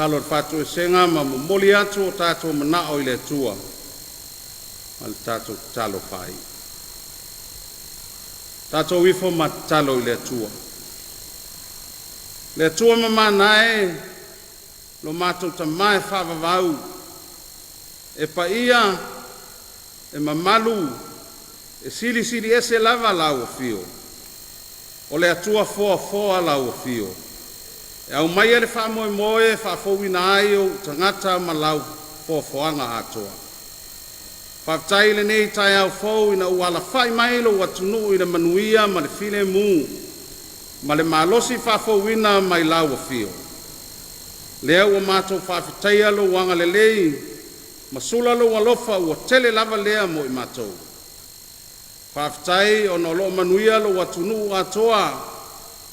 talo fatu e senga ma moli atu o tato mana o ile tua. Al tato talo fai. Tato wifo ma talo ile tua. Le tua mama nae lo mato tamae fava vau. E pa ia e mamalu e sili ese lava lau fio. O le atua foa lau fio. E au mai ele wha moe wha fowina ai o tangata ma lau foanga atoa. Whaftai le nei tai au fou ina uala whai mailo watunu ina manuia ma le file mu. Ma le malosi wha fowina mai lau fio. Lea ua mātou whawhitai alo wanga le lei. Masula lo walofa ua tele lava lea mo i mātou. Whaftai o no lo manuia lo watunu atoa.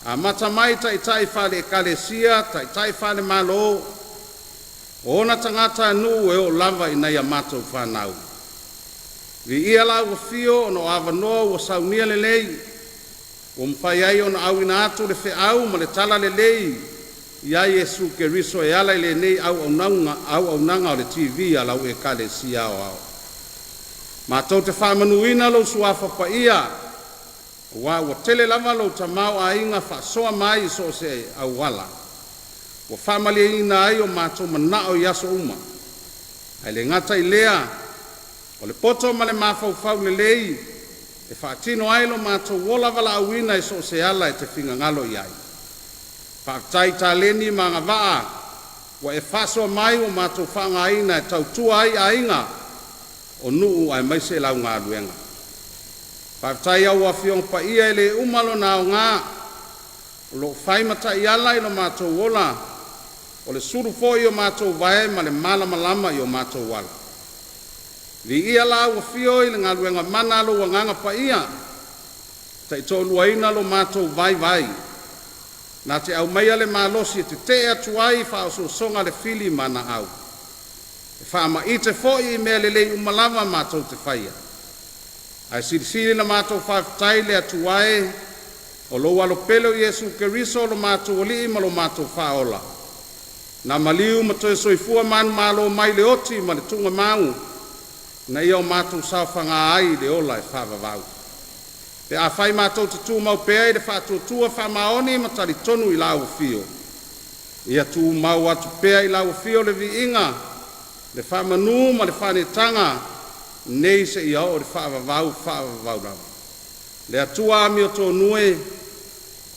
A mata mai tai whale e kalesia, tai whale malo. Ona tangata nu e o lava i nei a mātou whanau. Vi ia la ua fio no avanoa ua saunia le lei. O mwhai ai o na au ina atu le whe au ma le tala le lei. Ia Yesu ke riso e ala le nei au au nanga o le TV a lau e kalesia o au. Mātou te whamanuina lo suafa pa ia. Wa tele lava lo tamau a inga fa soa mai so se au wala. Wa famali ina ai o mātou manao yaso uma. Ai le ngata i lea. O le poto ma le mafau le lei. E whaatino ai lo mātou wola wala awina i so se ala e te whinga ngalo i ai. Whaatai ta leni ma ngā waa. Wa e whasoa mai o mātou whanga aina e tautua ai a inga. O nuu ai mai se lau ngā luenga. Whaatai au a whiong pa ia e le umalo na o ngā. O lo whaimata i ala i lo mātou wola. O le suru fo i o mātou vae ma le malama i o mātou wala. Li ia la o whio i le ngā luenga mana lo wa nganga pa ia. Ta i tō luaina lo mātou vai. Nā te au mai ale malosi e te atu ai wha o songa le fili mana au. E wha ama i te fo i mea le lei umalava mātou te whaia. Ai siri na mātou whawhitai le atu ai. O lo walo pelo Yesu ke riso lo mātou oli ma lo mātou whaola. Nā maliu ma toi soifua manu malo mai le oti ma le tunga mau. Na ia o mātou sauwhanga ai le ola e whawavau. Pe a whai mātou te tū mau pēa i le whātua whamaoni ma tari tonu i lau fio. Ia tū mau atu pēa i lau fio le vi inga. Le whamanu ma le whanetanga. Nei se ia o le whaavavau rau. Le atua ami o tō nue.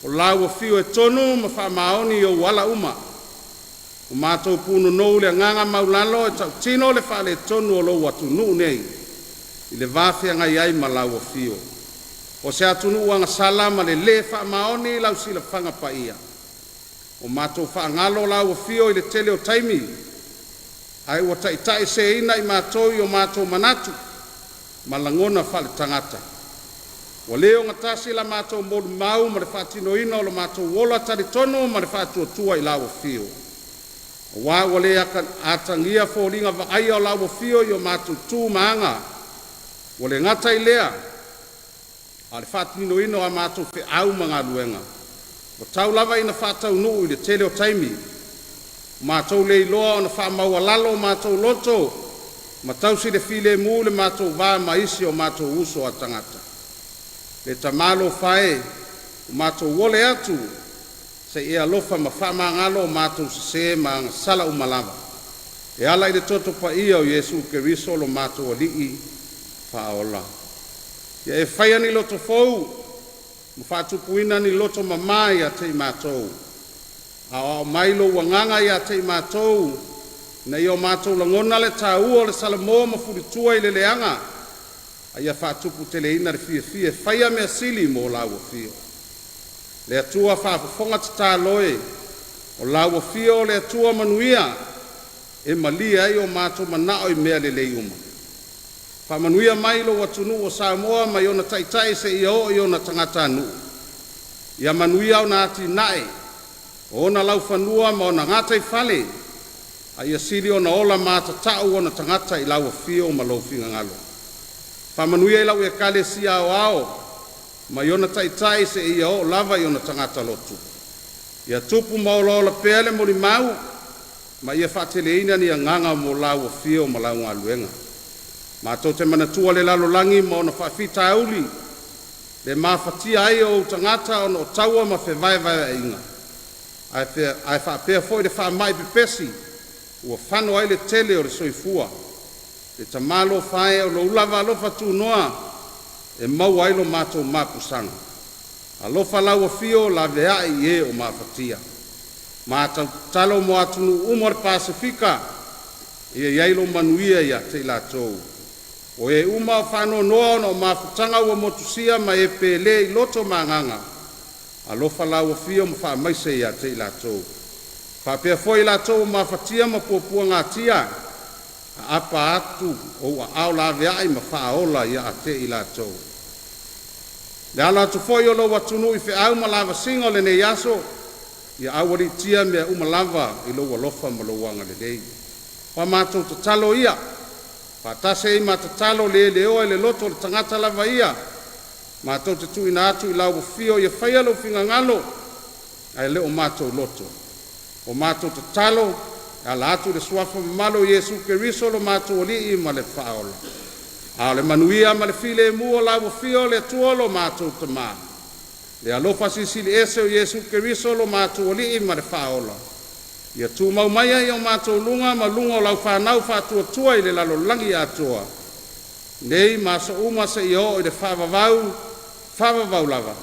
O lau fio e tonu ma whamaoni o wala uma. O mātou pūnu nou le nganga maulalo e tau tino le whale tonu o lo watu nuu nei. I le vāwhia ngai ai ma lau fio. O se atunu anga sala ma le wha maoni lau sila whanga pa ia. O mātou wha ngalo lau fio i le tele o taimi. Ai o tai se ina i mātou i o mātou manatu. Ma langona whale tangata. O leo ngatasi la mātou modu mau ma le whatino ina o lo mātou wola tari tono ma le whatua tua i lau fio. O wā o le atangia fōringa vai o lau fio i o mātou tū maanga. O le ngata i lea. A le whatino ino a mātou whi au mga luenga. O tau lava ina whatau nuu i le tele o taimi. Mātou le iloa o na whamau alalo o mātou loto. Ma tau si le file mu le mātou vā maisi o mātou uso a tangata. Le tamalo whae o mātou wole atu. Se ea lofa ma whama ngalo o mātou se ma sala umalava. E ala i le toto pa ia o Yesu ke riso lo mātou o lii whaola. Ia e whaia ni loto fau, ma whatupuina ni loto mamai a te mātou. A o mailo wanganga i a te mātou, na i o mātou langona le tā ua le salamo ma furitua i le leanga. A ia whatupu te leina le fia, whaia mea sili mo laua fio. Le atua whafafonga te tā loe, o laua fio le atua manuia, e malia i o mātou manao i mea le leiuma. Whamanuia mai lo watunu o Samoa ma iona taitai se ia o iona tangata anu. Ia manuia o na ati nae. O na lau whanua ma o na ngatai whale. A ia siri o na ola mata tau o na tangata i lau fio ma lo finga ngalo. Whamanuia i lau e kale sia o ao. Ma iona taitai se ia o lava iona tangata lotu. Ia tupu ma o lola pele mori mau. ma ia whaateleina ni a nganga mo lau o fio ma lau ngā luenga. Mātou te manatua le lalo langi ma ona whaafita auli, le mawhatia ai o tangata ona o taua ma whewai vai inga. Ai whaapea foi le whaamai pepesi, ua whano ai le tele o le soifua, le tamalo whae o lo ulava alofa tūnoa, e mau ai lo mātou mapusanga. Alofa lau o fio la vea i e o mawhatia. Mātou talo mo atunu umar Pasifika, ia iailo manuia ia te la tau. O e uma o whano noa o mawhutanga ua motusia ma e pele i loto manganga. Alofa lau o fio mo wha maise ia te la tau. Whapea foi la tau mawhatia ma puapua ngā tia, a apa atu o a au la vea i ma whaola ia a te i la tau. Le ala tu foi o lo watunu I fe au ma lava singo le ne yaso, ia awari tia mea umalava I lo walofa ma lo wanga le lei. Wa mātou te talo ia, patase I ma te talo le leo e le loto le tangata lava ia, mātou te tui na atu I lau fio ia whaialo finga ngalo, ai leo mātou loto. O mātou te talo, ala atu le suafa malo Yesu Keriso lo mātou oli I ma le whaola. A le manuia ma le file mua lau fio le tuolo mātou te maa. Le alofa sisili ese o Yesu Keriso lo mātou oli I ma le whaola. Ia tū mau maia I o mātou lunga ma lunga o lau whanau whatua tua I le lalo langi atua. Nei māsa umasa I o I le whavavau lava.